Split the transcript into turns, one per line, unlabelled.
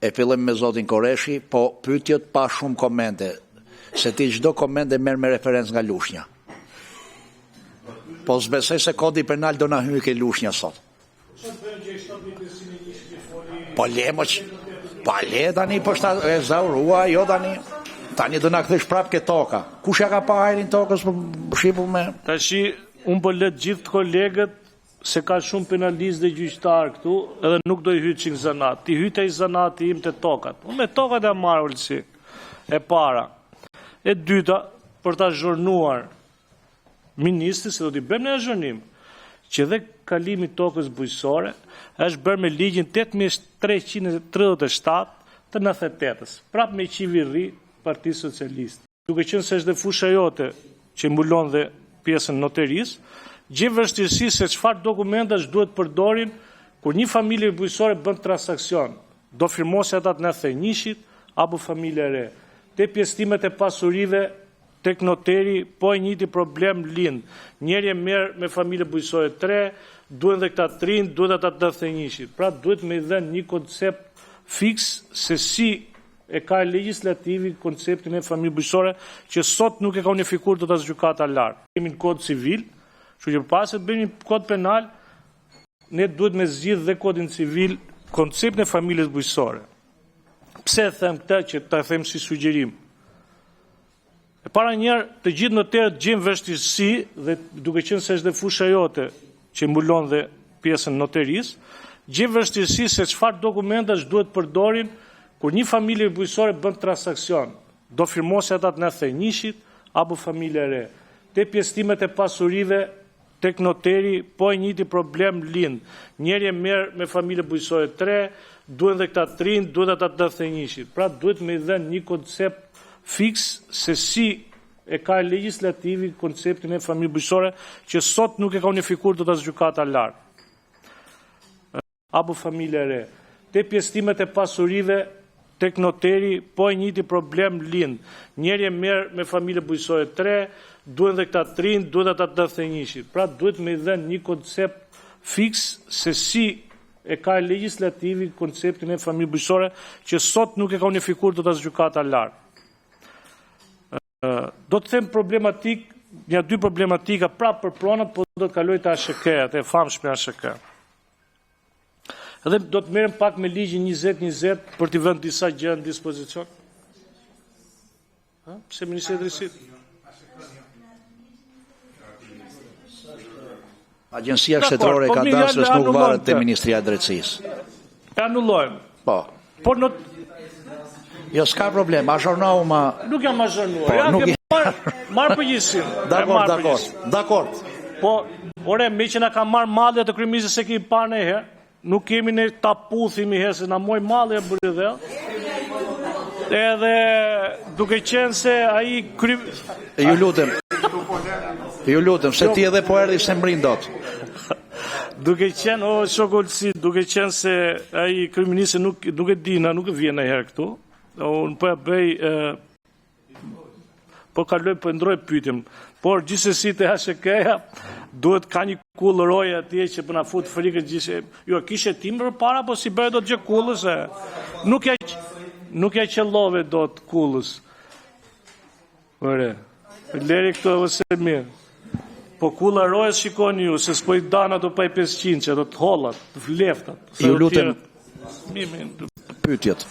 E fillim me zotin Koreshi, po pyetjet pa shumë komente, se ti çdo komente merr me referencë nga Lushnja. Po s'besoj se kodi penal do na hyjë ke Lushnja sot. Po le tani po e zaurua, jo tani do na kthesh prap ke toka. Kush ja ka pa ajrin tokës për shembull me?
Tashi unë po let gjithë kolegët se ka shumë penalistë dhe gjyqtar këtu, edhe nuk do i hyjë çik zanat. Ti hyj te zanati im te tokat. Unë me tokat e marr ulsi. E para. E dyta, për ta zhurnuar ministri se do t'i bëjmë në zhurnim, që dhe kalimi tokës bujqësore është bërë me ligjin 8337 të 98-ës, prap me qivirri Parti Socialiste. Duke qenë se është dhe fusha jote që mbulon dhe pjesën noterisë, gjë vështirësi se çfarë dokumentash duhet përdorin kur një familje bujqësore bën transakcion. Do firmosë ata të thënjishit apo familje e re. Te pjesëtimet e pasurive tek noteri, po e njëjti problem lind. Njëri e merr me familje bujqësore 3, duhen dhe këta 3, duhet ata të thënjishit. Pra duhet me i dhënë një koncept fiks se si e ka legislativi konceptin e familje bujqësore që sot nuk e ka unifikuar dot as gjykata lart. Kemi në kod civil, kështu që pas se të bëjmë një kod penal, ne duhet me zgjidh dhe kodin civil konceptin e familjes bujqësore. Pse e them këtë që ta them si sugjerim? E para njerë të gjithë noterët gjenë vështirësi dhe duke qenë se është dhe fusha jote që mbulon dhe pjesën noterisë, gjenë vështirësi se çfarë dokumentash duhet përdorin kur një familje bujqësore bën transakcion. Do firmosë ata të thënjishit apo familje e re. Te pjesëtimet e pasurive tek noteri, po e njëjti problem lind. Njëri e merr me familje bujqësore 3, duhen dhe këta 3, duhet ata të thënjishit. Pra duhet me i dhënë një koncept fiks se si e ka legislativi konceptin e familje bujqësore që sot nuk e ka unifikuar dot as gjykata lart. Apo familje e re. Te pjesëtimet e pasurive tek noteri, po e njëjti problem lind. Njëri e merr me familje bujqësore 3, duhen dhe këta 3, duhet ata të thënjishit. Pra duhet me i dhënë një koncept fiks se si e ka legislativi konceptin e familje bujqësore që sot nuk e ka unifikuar dot as gjykata lart. Do të them problematik, një dy problematika prapë për pronat, po do të kaloj të ASHK-at, e famshme ASHK. Edhe do të merrem pak me ligjin 2020 për t'i vënë disa gjëra në dispozicion. Pse Ministri i Drejtësisë?
Agjencia Shtetërore e Kadastrës nuk varet te Ministria e Drejtësisë.
E anullojmë.
Po.
Por në
Jo, s'ka problem, azhornohu ma...
Nuk jam azhornuar, ja ke marrë përgjithësin.
Dakord.
Po, ore, me që na ka marrë mallet të kryeministit se kemi parë ne herë, nuk kemi ne ta puthimi herë se na moj malli e bëri dhe. Edhe duke qenë se ai
Ju lutem, se ti edhe po erdhi se mbrin dot.
Duke qenë, shokolsi, duke qenë se ai kryeministi nuk e dina, nuk vjen në herë këtu. Unë po e bëj, po kaloj, po ndroj pyetjem. Por gjithsesi te ASHK-ja duhet ka një kull roje atje që po na fut frikë gjithsesi. Jo, kishe tim përpara, po si bëhet dot gjë kullës e nuk ja qellove dot kullës. Ore, leri këto ose mirë. Po kulla roje shikoni ju, se s'po i dan ato pa i 500 që do të hollat, të vleftat.
Ju lutem pyetjet.